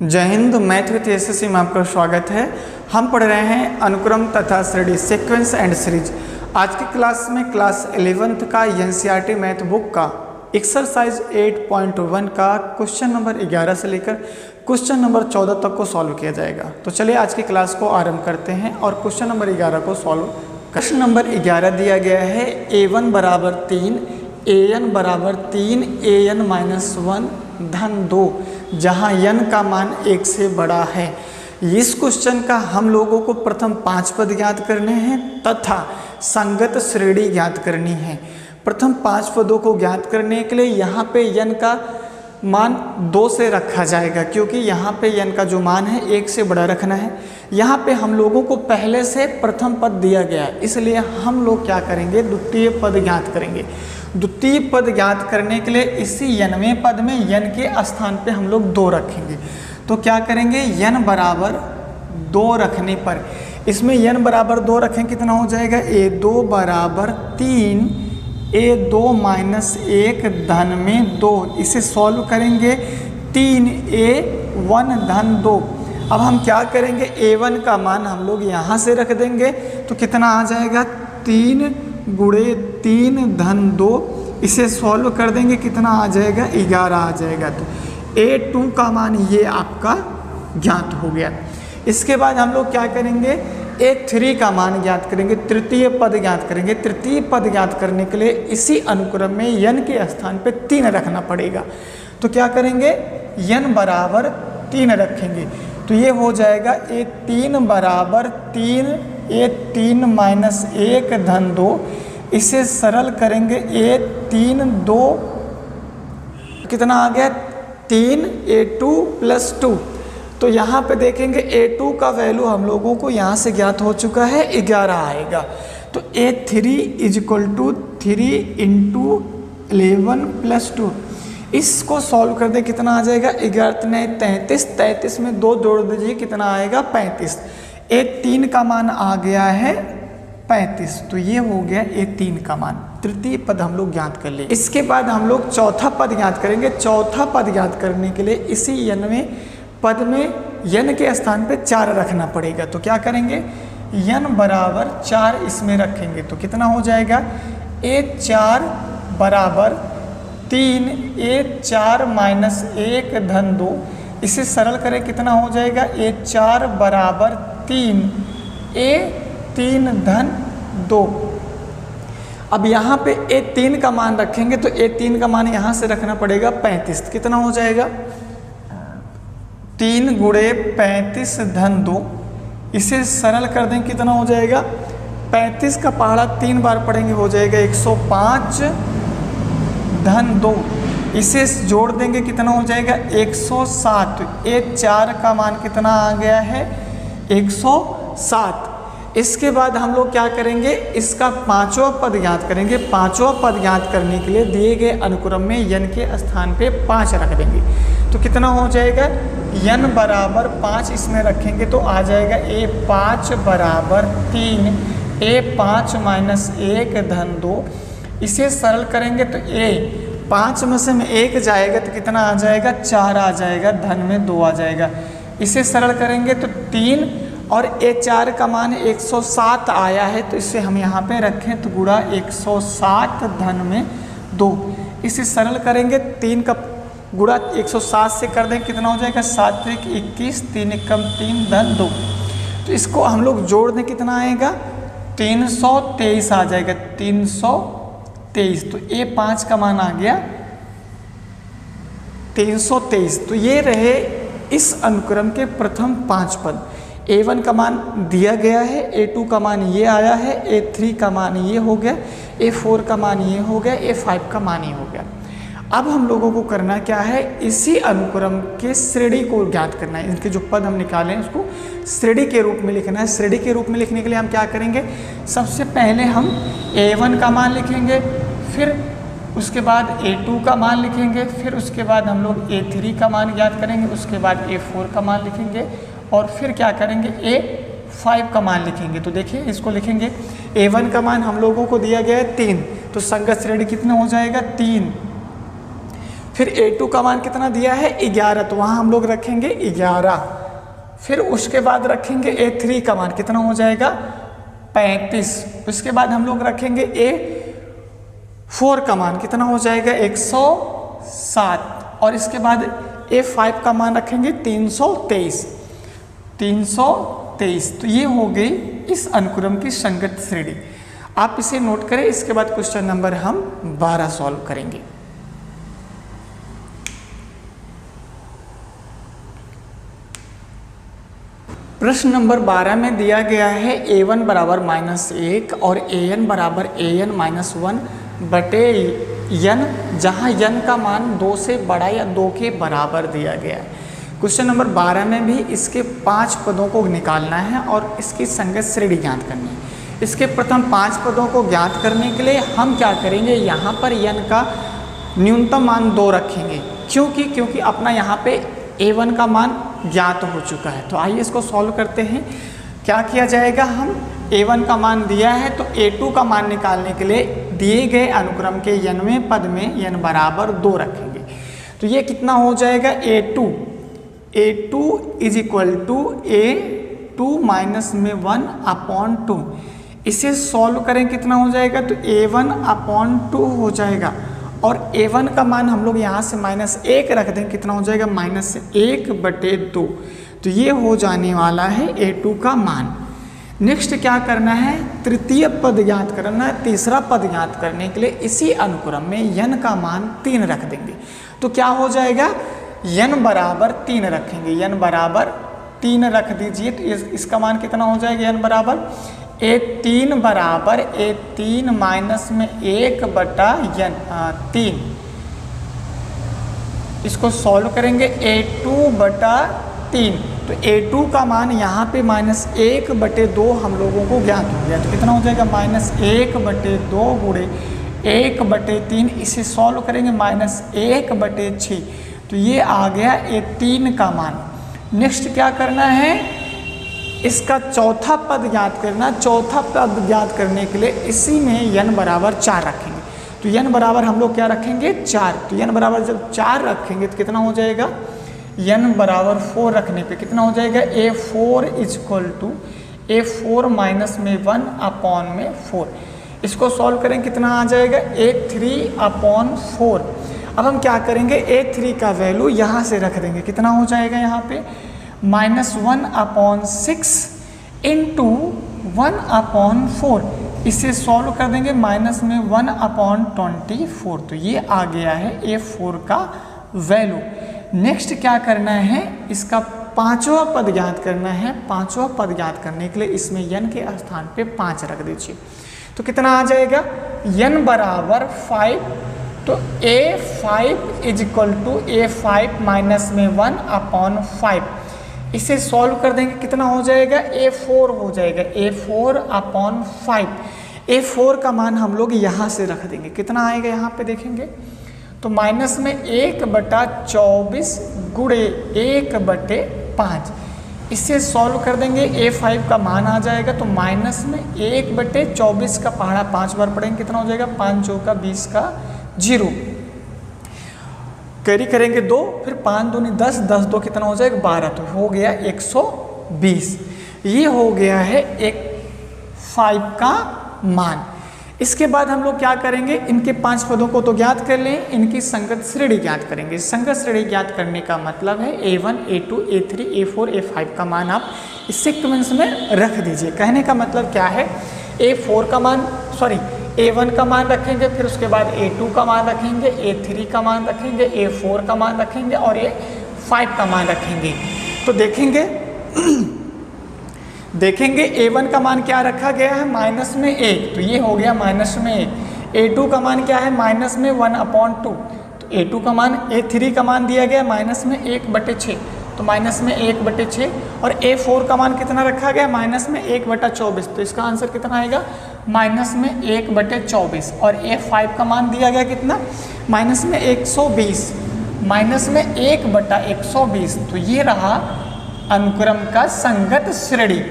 जय Hind. Math with SSC में आपका स्वागत है। हम पढ़ रहे हैं अनुक्रम तथा श्रेणी सीक्वेंस एंड सीरीज। आज की क्लास में क्लास 11th का एनसीईआरटी मैथ बुक का एक्सरसाइज 8.1 का क्वेश्चन नंबर 11 से लेकर क्वेश्चन नंबर 14 तक को सॉल्व किया जाएगा। तो चलिए आज की क्लास को आरंभ करते हैं और क्वेश्चन नंबर 11 को सॉल्व। क्वेश्चन नंबर 11 दिया गया है a1 बराबर 3, an बराबर 3, an माइनस 1 धन 2, जहाँ n का मान 1 से बड़ा है। इस क्वेश्चन का हम लोगों को प्रथम 5 पद ज्ञात करने हैं तथा संगत श्रेणी ज्ञात करनी है। प्रथम 5 पदों को ज्ञात करने के लिए यहाँ पे n का मान 2 से रखा जाएगा, क्योंकि यहाँ पे n का जो मान है 1 से बड़ा रखना है। यहाँ पे हम लोगों को पहले से प्रथम पद दिया गया है, इसलिए हम लोग क्या करेंगे, द्वितीय पद ज्ञात करेंगे। द्वितीय पद ज्ञात करने के लिए इसी n वें पद में n के स्थान पे हम लोग 2 रखेंगे। तो क्या करेंगे, n बराबर 2 रखने पर इसमें n बराबर 2 रखें, कितना हो जाएगा, a2 बराबर 3, a2 माइनस 1 धन में 2। इसे सॉल्व करेंगे 3a1 धन 2। अब हम क्या करेंगे, a1 का मान हम लोग यहाँ से रख देंगे, तो कितना आ जाएगा, 3 गुणे 3 धन 2। इसे सॉल्व कर देंगे, कितना आ जाएगा, 11 आ जाएगा। तो a2 का मान ये आपका ज्ञात हो गया। इसके बाद हम लोग क्या करेंगे, a3 का मान ज्ञात करेंगे, तृतीय पद ज्ञात करेंगे। तृतीय पद ज्ञात करने के लिए इसी अनुक्रम में n के स्थान पे 3 रखना पड़ेगा। तो क्या करेंगे, n बराबर 3 रखेंगे, तो ये हो जाएगा a3 बराबर 3, a3 माइनस 1 धन 2। इसे सरल करेंगे, a3 2 कितना आ गया, 3, a2 प्लस 2। तो यहाँ पे देखेंगे a2 का वैल्यू हम लोगों को यहाँ से ज्ञात हो चुका है, 11 आएगा। तो a3 is equal to 3 into 11 plus 2। इसको सॉल्व कर दें, कितना आ जाएगा, 11 33, 33 में 2 जोड़ दीजिए, कितना आएगा, 35। a3 का मान आ गया है 35। तो ये हो गया a3 का मान। तृतीय पद हम लोग ज्ञात कर लिए। इसके बाद हम लोग चौथा पद ज्ञात करेंगे। चौथा पद ज्ञात करने के लिए इसी n वें पद में n के स्थान पे 4 रखना पड़ेगा। तो क्या करेंगे, n बराबर 4 इसमें रखेंगे, तो कितना हो जाएगा, a4 बराबर 3, a4 माइनस 1 धन 2। इसे सरल करें, कितना हो जाएगा, a4 बराबर 3, a3 धन 2। अब यहाँ पे a3 का मान रखेंगे, तो a3 का मान यहाँ से रखना पड़ेगा 35। कितना हो जाएगा, 3 गुणे 35 धन 2। इसे सरल कर दें, कितना हो जाएगा, 35 का पहाड़ा 3 बार पढ़ेंगे, हो जाएगा 105 धन 2। इसे जोड़ देंगे, कितना हो जाएगा, 107। a4 का मान कितना आ गया है, 107। इसके बाद हम लोग क्या करेंगे, इसका 5वां पद ज्ञात करेंगे। 5वां पद ज्ञात करने के लिए दिए गए अनुक्रम में n के स्थान पे 5 रख देंगे। तो कितना हो जाएगा, n बराबर 5 इसमें रखेंगे, तो आ जाएगा a5 बराबर 3, a5 माइनस 1 धन 2। इसे सरल करेंगे तो a5 में से 1 जाएगा, तो कितना आ जाएगा, 4 आ जाएगा, धन में 2 आ जाएगा। इसे सरल करेंगे तो 3 और a4 का मान 107 आया है, तो इसे हम यहाँ पे रखें, तो गुणा 107 धन में 2। इसे सरल करेंगे, 3 का गुणा 107 से कर दें, कितना हो जाएगा, 7 × 21, 3 × 3 धन 2। तो इसको हम लोग जोड़ दें, कितना आएगा, 323 आ जाएगा, 323। तो a5 का मान आ गया 323। तो ये रहे इस अनुक्रम के प्रथम 5 पद। a1 का मान दिया गया है, a2 का मान ये आया है, a3 का मान ये हो गया, a4 का मान ये हो गया, a5 का मान ये हो गया। अब हम लोगों को करना क्या है, इसी अनुक्रम के श्रेणी को ज्ञात करना है। इनके जो पद हम निकालें उसको श्रेणी के रूप में लिखना है। श्रेणी के रूप में लिखने के लिए हम क्या करेंगे, सबसे पहले हम a1 का मान लिखेंगे, फिर उसके बाद a2 का मान लिखेंगे, फिर उसके बाद हम लोग a3 का मान ज्ञात करेंगे, उसके बाद a4 का मान लिखेंगे, और फिर क्या करेंगे, a5 का मान लिखेंगे। तो देखिए इसको लिखेंगे, a1 का मान हम लोगों को दिया गया है 3, तो संगत श्रेणी कितना हो जाएगा, 3। फिर A2 का मान कितना दिया है 11, तो वहाँ हम लोग रखेंगे 11। फिर उसके बाद रखेंगे A3 का मान कितना हो जाएगा 35। उसके बाद हम लोग रखेंगे A4 का मान कितना हो जाएगा 107। और इसके बाद A5 का मान रखेंगे 323। तो ये हो गई इस अनुक्रम की संगत श्रेणी। आप इसे नोट करें। इसके बाद क्वेश्चन नंबर हम 12 सॉल्व करेंगे। प्रश्न नंबर 12 में दिया गया है A1 बराबर -1 और AN बराबर AN -1 बटे n, जहां n का मान 2 से बड़ा या 2 के बराबर दिया गया है। क्वेश्चन नंबर 12 में भी इसके 5 पदों को निकालना है और इसकी संगत श्रेणी ज्ञात करनी है। इसके प्रथम 5 पदों को ज्ञात करने के लिए हम क्या करेंगे, यहाँ पर n का न्यूनतम मान 2 रखेंगे। क्योंकि अपना यहाँ पे A1 का मान ज्ञात हो चुका है। तो आइए इसको सॉल्व करते हैं। क्या किया जाएगा, हम A1 का मान दिया है तो A2 का मान निकालने के लिए दिए गए अनुक्रम के nवें पद में n बराबर 2 रखेंगे। तो ये कितना हो जाएगा A2 is equal to A2 minus में 1/2। इसे सॉल्व करें कितना हो जाएगा, तो A1/2 हो जाएगा। और A1 का मान हम लोग यहाँ से -1 रख दें, कितना हो जाएगा -1/2। तो ये हो जाने वाला है A2 का मान। नेक्स्ट क्या करना है, तृतीय पद ज्ञात करना है। तीसरा पद ज्ञात करने के लिए इसी अनुक्रम में n का मान 3 रख देंगे। तो क्या हो जाएगा, n बराबर 3 रखेंगे। n बराबर 3 रख दीजिए। तो इसका मान कितना हो जाएगा, n बराबर A3 बराबर A3 माइनस में 1/3। इसको सॉल्व करेंगे A2/3। तो A2 का मान यहाँ पे -1/2 हम लोगों को ज्ञात हो गया। तो कितना हो जाएगा -1/2 गुणे 1/3। इसे सॉल्व करेंगे -1/6। तो ये आ गया A3 का मान। नेक्स्ट क्या करना है, इसका चौथा पद ज्ञात करना। चौथा पद ज्ञात करने के लिए इसी में n बराबर 4 रखेंगे। तो n बराबर हम लोग क्या रखेंगे 4। तो n बराबर जब 4 रखेंगे तो कितना हो जाएगा, n बराबर 4 रखने पे कितना हो जाएगा A4 is equal to A4 minus में 1/4। इसको सॉल्व करें कितना आ जाएगा A3/4। अब हम क्या करेंगे, A3 का वैल्यू यहाँ से रख देंगे। कितना हो जाएगा यहाँ पे -1/6 इंटू 1/4। इसे सॉल्व कर देंगे माइनस में 1/24। तो ये आ गया है A4 का वैल्यू। नेक्स्ट क्या करना है, इसका 5वां पद ज्ञात करना है। 5वां पद ज्ञात करने के लिए इसमें n के स्थान पे 5 रख दीजिए। तो कितना आ जाएगा, n बराबर 5। तो A5 is equal to A5 minus में 1/5। इसे सॉल्व कर देंगे कितना हो जाएगा A4 हो जाएगा A4/5। A4 का मान हम लोग यहाँ से रख देंगे। कितना आएगा यहाँ पे देखेंगे तो माइनस में 1/24 गुणे 1/5। इसे सॉल्व कर देंगे A5 का मान आ जाएगा। तो माइनस में 1/24 का पहाड़ा 5 बार पढ़ेंगे, कितना हो जाएगा 5 चौका 20 का 0। कैरी करेंगे 2, फिर 5 दूनी 10, 10 2 कितना हो जाएगा 12। तो हो गया 120। ये हो गया है A5 का मान। इसके बाद हम लोग क्या करेंगे, इनके 5 पदों को तो ज्ञात कर लें, इनकी संगत श्रेणी ज्ञात करेंगे। संगत श्रेणी ज्ञात करने का मतलब है A1 A2 A3 A4 A5 का मान आप इस सीक्वेंस में रख दीजिए। कहने का मतलब क्या है, A1 का मान रखेंगे, फिर उसके बाद A2 का मान रखेंगे, A3 का मान रखेंगे, A4 का मान रखेंगे और A5 का मान रखेंगे। तो देखेंगे A1 का मान क्या रखा गया है माइनस में 1। तो ये हो गया माइनस में 1। A2 का मान क्या है माइनस में 1/2। तो A2 का मान, A3 का मान दिया गया माइनस में 1/6। तो माइनस में 1/6। और A4 का मान कितना रखा गया माइनस में 1/24। तो इसका आंसर कितना आएगा माइनस में 1/24। और A5 का मान दिया गया कितना माइनस में 120, माइनस में 1/120। तो ये रहा अनुक्रम का संगत श्रेणी।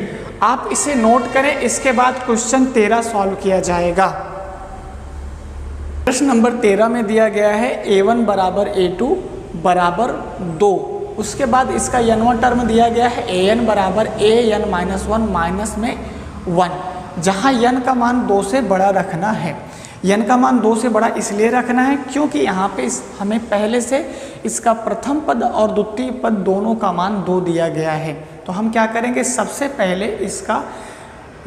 आप इसे नोट करें। इसके बाद क्वेश्चन 13 सॉल्व किया जाएगा। प्रश्न नंबर 13 में दिया गया है a1 बराबर a2 बराबर 2। उसके बाद इसका n वां टर्म दिया गया है an बराबर an माइनस 1 माइनस में 1, जहाँ n का मान 2 से बड़ा रखना है। n का मान 2 से बड़ा इसलिए रखना है क्योंकि यहाँ पे हमें पहले से इसका प्रथम पद और द्वितीय पद दोनों का मान 2 दिया गया है। तो हम क्या करेंगे, सबसे पहले इसका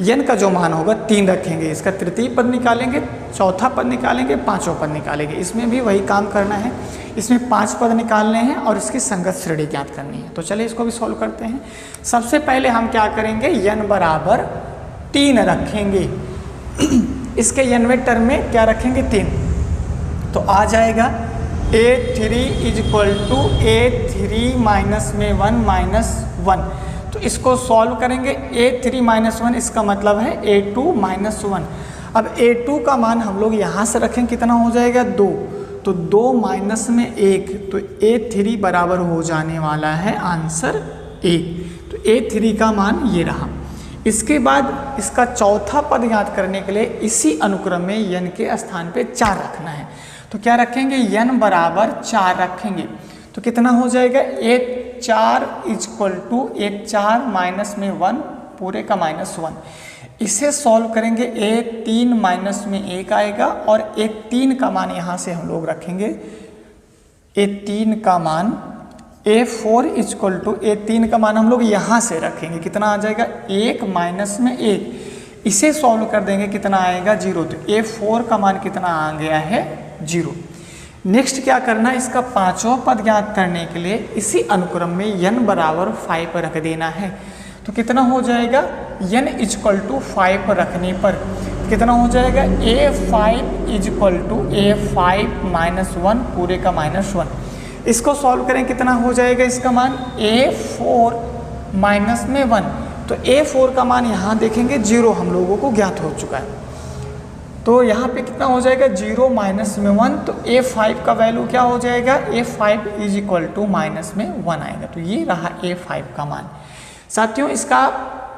n का जो मान होगा 3 रखेंगे, इसका तृतीय पद निकालेंगे, चौथा पद निकालेंगे, पांचवा पद निकालेंगे। इसमें भी वही काम करना है, इसमें 5 पद निकालने हैं और इसकी संगत श्रेणी ज्ञात करनी है। तो चलिए इसको भी सॉल्व करते हैं। सबसे पहले हम क्या करेंगे, n बराबर 3 रखेंगे। इसके nवें टर्म में क्या रखेंगे, 3। तो आ जाएगा a3 is equal to a3 minus में 1 माइनस 1। तो इसको सॉल्व करेंगे, a3 माइनस 1 इसका मतलब है a2 माइनस 1। अब a2 का मान हम लोग यहाँ से रखें, कितना हो जाएगा 2, तो 2 माइनस में 1, तो a3 बराबर हो जाने वाला है आंसर 1। तो a3 का मान ये रहा। इसके बाद इसका चौथा पद ज्ञात करने के लिए इसी अनुक्रम में n के स्थान पे 4 रखना है। तो क्या रखेंगे, n बराबर 4 रखेंगे। तो कितना हो जाएगा, a4 equal to a4 minus में 1 पूरे का माइनस 1। इसे सॉल्व करेंगे, a3 माइनस में 1 आएगा और a3 का मान यहाँ से हम लोग रखेंगे, a3 का मान a4 इक्वल टू a3 का मान हम लोग यहाँ से रखेंगे, कितना आ जाएगा 1 माइनस में 1। इसे सॉल्व कर देंगे, कितना आएगा 0। तो a4 का मान कितना आ गया है 0। नेक्स्ट क्या करना है, इसका पांचवा पद ज्ञात करने के लिए इसी अनुक्रम में n बराबर 5 रख देना है। तो कितना हो जाएगा, n इक्वल टू 5 रखने पर कितना हो जाएगा, a5 equal to a5 minus 1 पूरे का माइनस 1। इसको सॉल्व करें, कितना हो जाएगा इसका मान a4 माइनस में 1। तो a4 का मान यहाँ देखेंगे 0 हम लोगों को ज्ञात हो चुका है। तो यहाँ पे कितना हो जाएगा 0 माइनस में 1। तो a5 का वैल्यू क्या हो जाएगा, a5 is equal to minus में 1 आएगा। तो ये रहा a5 का मान। साथियों इसका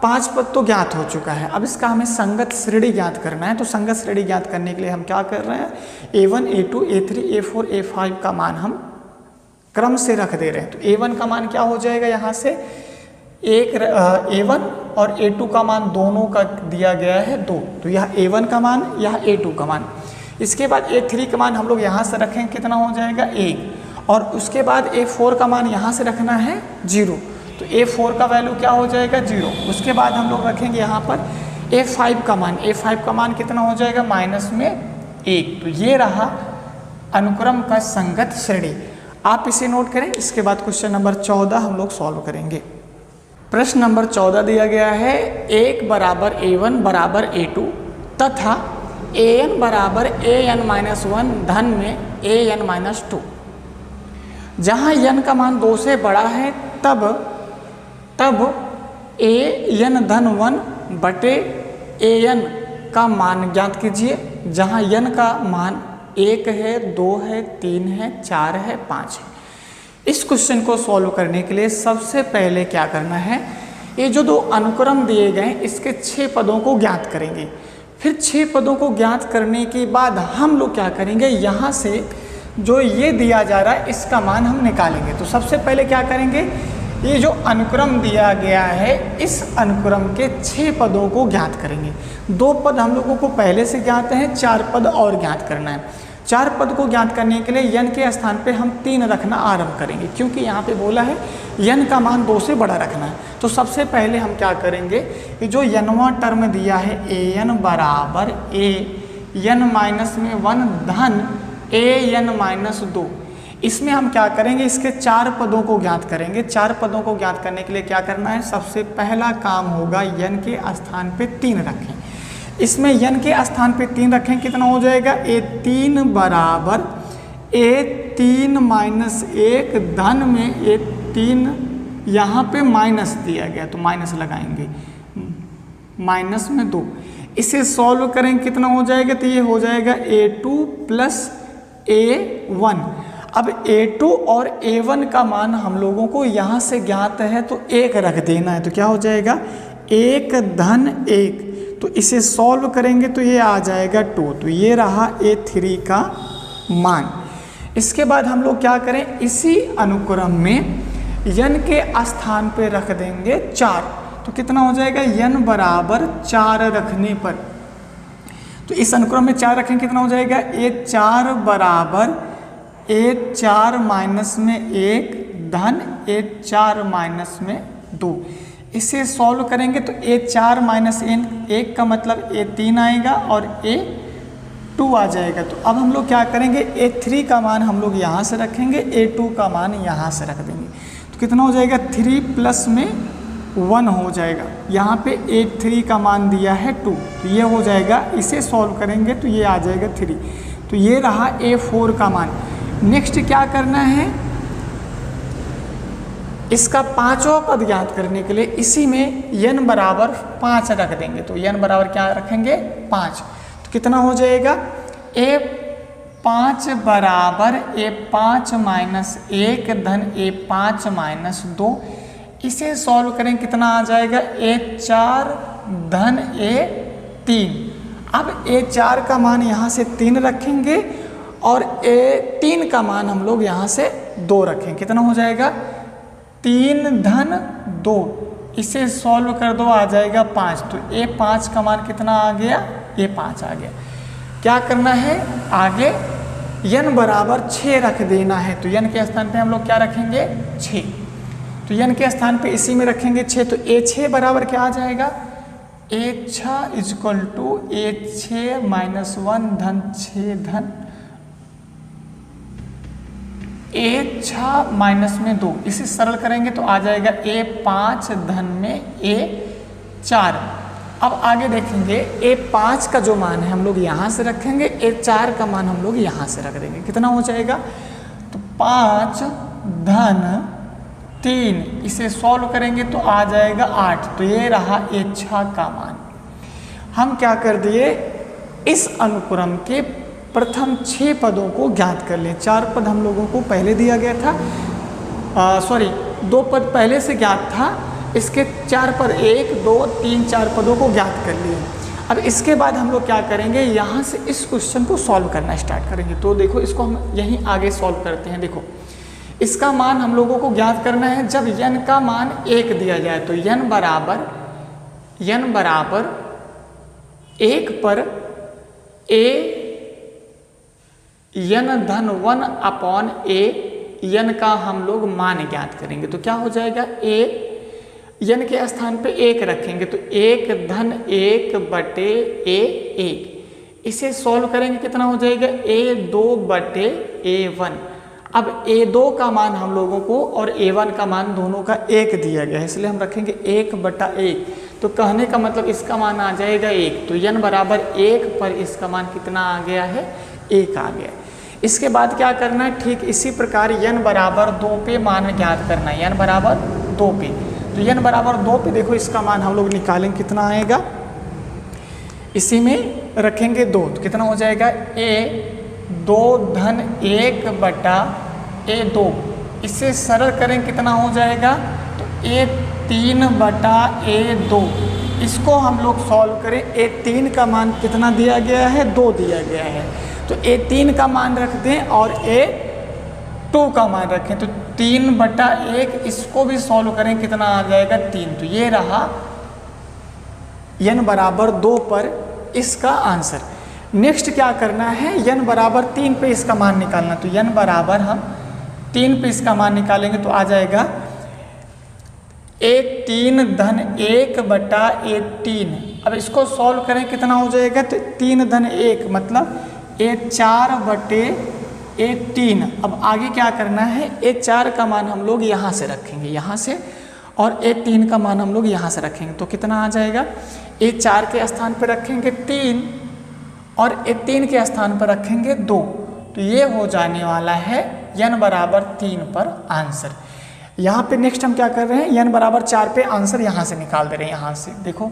5 पद तो ज्ञात हो चुका है, अब इसका हमें संगत श्रेणी ज्ञात करना है। तो संगत श्रेणी ज्ञात करने के लिए हम क्या कर रहे हैं, a1 a2 a3 a4 a5 का मान हम क्रम से रख दे रहे हैं। तो a1 का मान क्या हो जाएगा, यहाँ से a1 और a2 का मान दोनों का दिया गया है 2। तो यह a1 का मान, यह a2 का मान। इसके बाद a3 का मान हम लोग यहाँ से रखें, कितना हो जाएगा 1। और उसके बाद a4 का मान यहाँ से रखना है 0। तो a4 का वैल्यू क्या हो जाएगा 0। उसके बाद हम लोग रखेंगे यहाँ पर a5 का मान, a5 का मान कितना हो जाएगा माइनस में 1। तो ये रहा अनुक्रम का संगत श्रेणी। आप इसे नोट करें। इसके बाद क्वेश्चन नंबर 14 हम लोग सॉल्व करेंगे। प्रश्न नंबर 14 दिया गया है, 1 बराबर a1 बराबर a2 तथा an बराबर an माइनस 1 धन में an माइनस 2। जहाँ n का मान 2 से बड़ा है तब an धन 1 बटे an का मान ज्ञात कीजिए। जहाँ n का मान 1 है, 2 है, 3 है, 4 है, 5 है। इस क्वेश्चन को सॉल्व करने के लिए सबसे पहले क्या करना है, ये जो 2 अनुक्रम दिए गए इसके 6 पदों को ज्ञात करेंगे। फिर 6 पदों को ज्ञात करने के बाद हम लोग क्या करेंगे, यहाँ से जो ये दिया जा रहा है इसका मान हम निकालेंगे। तो सबसे पहले क्या करेंगे, ये जो अनुक्रम दिया गया है इस अनुक्रम के 6 पदों को ज्ञात करेंगे। 2 पद हम लोगों को पहले से ज्ञात हैं, 4 पद और ज्ञात करना है। 4 पद को ज्ञात करने के लिए n के स्थान पे हम 3 रखना आरंभ करेंगे, क्योंकि यहाँ पे बोला है n का मान 2 से बड़ा रखना है। तो सबसे पहले हम क्या करेंगे, कि जो n वां टर्म दिया है an बराबर an माइनस में 1 धन an माइनस 2, इसमें हम क्या करेंगे, इसके 4 पदों को ज्ञात करेंगे। 4 पदों को ज्ञात करने के लिए क्या करना है, सबसे पहला काम होगा n के स्थान पे 3 रखें। इसमें n के स्थान पे 3 रखें, कितना हो जाएगा, a3 बराबर a3 माइनस 1 धन में a3 यहाँ पे माइनस दिया गया तो माइनस लगाएंगे, माइनस में 2। इसे सॉल्व करें, कितना हो जाएगा, तो ये हो जाएगा a2 प्लस a1। अब a2 और a1 का मान हम लोगों को यहाँ से ज्ञात है तो 1 रख देना है। तो क्या हो जाएगा, 1 धन 1, तो इसे सॉल्व करेंगे तो ये आ जाएगा 2। तो ये रहा A3 का मान। इसके बाद हम लोग क्या करें, इसी अनुक्रम में n के स्थान पे रख देंगे 4। तो कितना हो जाएगा, n बराबर 4 रखने पर, तो इस अनुक्रम में 4 रखें कितना हो जाएगा, A4 बराबर A4 माइनस में 1 धन A4 माइनस में 2। इसे सॉल्व करेंगे तो A4 माइनस 1 का मतलब A3 आएगा और A2 आ जाएगा। तो अब हम लोग क्या करेंगे, A3 का मान हम लोग यहाँ से रखेंगे, A2 का मान यहाँ से रख देंगे। तो कितना हो जाएगा, 3 प्लस में 1 हो जाएगा। यहाँ पे A3 का मान दिया है 2, तो ये हो जाएगा। इसे सॉल्व करेंगे तो ये आ जाएगा 3। तो ये रहा A4 का मान। नेक्स्ट क्या करना है, इसका पांचवा पद ज्ञात करने के लिए इसी में n बराबर 5 रख देंगे। तो n बराबर क्या रखेंगे, 5। तो कितना हो जाएगा, A5 बराबर A5 माइनस 1 धन A5 माइनस 2। इसे सॉल्व करें कितना आ जाएगा, A4 धन A3। अब A4 का मान यहाँ से 3 रखेंगे और A3 का मान हम लोग यहाँ से 2 रखें। कितना हो जाएगा, 3 धन 2। इसे सॉल्व कर दो, आ जाएगा 5। तो A5 का मान कितना आ गया, A5 आ गया। क्या करना है आगे, n बराबर 6 रख देना है। तो n के स्थान पे हम लोग क्या रखेंगे, 6। तो n के स्थान पे इसी में रखेंगे 6। तो A6 बराबर क्या आ जाएगा, A6 equal to A6 minus 1 धन 6 धन A6 माइनस में 2। इसे सरल करेंगे तो आ जाएगा A5 धन में A4। अब आगे देखेंगे, A5 का जो मान है हम लोग यहाँ से रखेंगे, A4 का मान हम लोग यहाँ से रख देंगे। कितना हो जाएगा, तो 5 धन 3। इसे सॉल्व करेंगे तो आ जाएगा 8। तो ये रहा A6 का मान। हम क्या कर दिए, इस अनुक्रम के प्रथम 6 पदों को ज्ञात कर लें। 4 पद हम लोगों को पहले दिया गया था, 2 पद पहले से ज्ञात था। इसके 4 पद 1, 2, 3, 4 पदों को ज्ञात कर लिए। अब इसके बाद हम लोग क्या करेंगे, यहाँ से इस क्वेश्चन को सॉल्व करना स्टार्ट करेंगे। तो देखो इसको हम यहीं आगे सॉल्व करते हैं। देखो इसका मान हम लोगों को ज्ञात करना है जब n का मान 1 दिया जाए। तो n बराबर 1 पर n धन 1 अपॉन n का हम लोग मान ज्ञात करेंगे। तो क्या हो जाएगा, n के स्थान पे 1 रखेंगे तो 1 धन 1 बटे A1। इसे सॉल्व करेंगे कितना हो जाएगा, A2 बटे A1। अब A2 का मान हम लोगों को और A1 का मान दोनों का 1 दिया गया है, इसलिए हम रखेंगे 1 बटा 1। तो कहने का मतलब इसका मान आ जाएगा 1। तो n बराबर 1 पर इसका मान कितना आ गया है, 1 आ गया। इसके बाद क्या करना है, ठीक इसी प्रकार n बराबर 2 पे मान ज्ञात करना है। n बराबर 2 पे, तो n बराबर 2 पे देखो इसका मान हम लोग निकालेंगे कितना आएगा, इसी में रखेंगे 2। तो कितना हो जाएगा, A2 धन 1 बटा A2। इसे सरल करें कितना हो जाएगा, तो A3 बटा A2। इसको हम लोग सॉल्व करें, A3 का मान कितना दिया गया है, 2 दिया गया है। तो A3 का मान रख दें और A2 का मान रखें। तो 3 बटा 1, इसको भी सॉल्व करें कितना आ जाएगा, 3। तो ये रहा n बराबर 2 पर इसका आंसर। नेक्स्ट क्या करना है, n बराबर 3 पे इसका मान निकालना। तो n बराबर हम 3 पे इसका मान निकालेंगे तो आ जाएगा A3 धन 1 बटा A3। अब इसको सॉल्व करें कितना हो जाएगा, तो 3 धन 1 मतलब A4 बटे A3। अब आगे क्या करना है, A4 का मान हम लोग यहाँ से रखेंगे, यहाँ से, और A3 का मान हम लोग यहाँ से रखेंगे। तो कितना आ जाएगा, A4 के स्थान पर रखेंगे 3 और A3 के स्थान पर रखेंगे 2। तो ये हो जाने वाला है n बराबर 3 पर आंसर। यहाँ पे नेक्स्ट हम क्या कर रहे हैं, n बराबर 4 पे आंसर यहाँ से निकाल दे रहे हैं। यहाँ से देखो,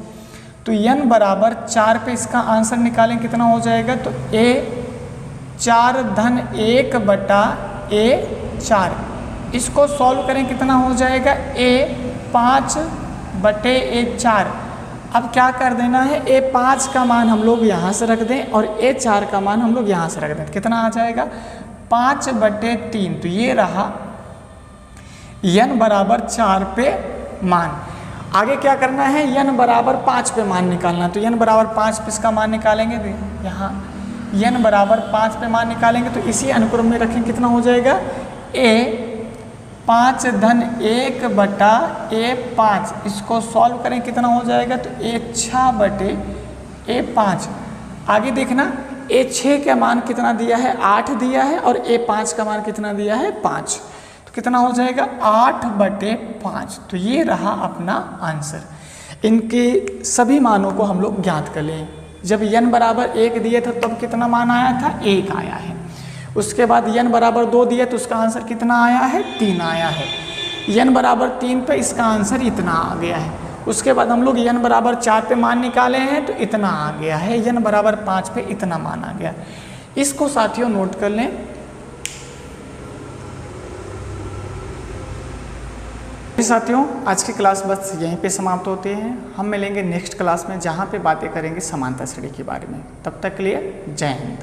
तो n बराबर 4 पे इसका आंसर निकालें कितना हो जाएगा, तो A4 धन 1 बटा A4। इसको सॉल्व करें कितना हो जाएगा, A5 बटे A4। अब क्या कर देना है, A5 का मान हम लोग यहाँ से रख दें और A4 का मान हम लोग यहाँ से रख दें। कितना आ जाएगा 5/3। तो ये रहा n बराबर 4 पे मान। आगे क्या करना है, n बराबर 5 पे मान निकालना। तो n बराबर 5 पे इसका मान निकालेंगे, यहाँ n बराबर 5 पे मान निकालेंगे तो इसी अनुक्रम में रखें। कितना हो जाएगा, A5 धन 1/A5। इसको सॉल्व करें कितना हो जाएगा, तो A6/A5। आगे देखना A6 का मान कितना दिया है, 8 दिया है, और A5 का मान कितना दिया है, 5। तो कितना हो जाएगा 8/5। तो ये रहा अपना आंसर। इनके सभी मानों को हम लोग ज्ञात कर लें। जब n बराबर 1 दिए था तब कितना मान आया था, 1 आया है। उसके बाद n बराबर 2 दिए तो उसका आंसर कितना आया है, 3 आया है। n बराबर 3 पे इसका आंसर इतना आ गया है। उसके बाद हम लोग n बराबर 4 पे मान निकाले हैं तो इतना आ गया है। n बराबर 5 पे इतना मान आ गया। इसको साथियों नोट कर लें। साथियों आज की क्लास बस यहीं पे समाप्त होते हैं। हम मिलेंगे नेक्स्ट क्लास में, जहाँ पे बातें करेंगे समांतर श्रेणी के बारे में। तब तक के लिए जय हिंद।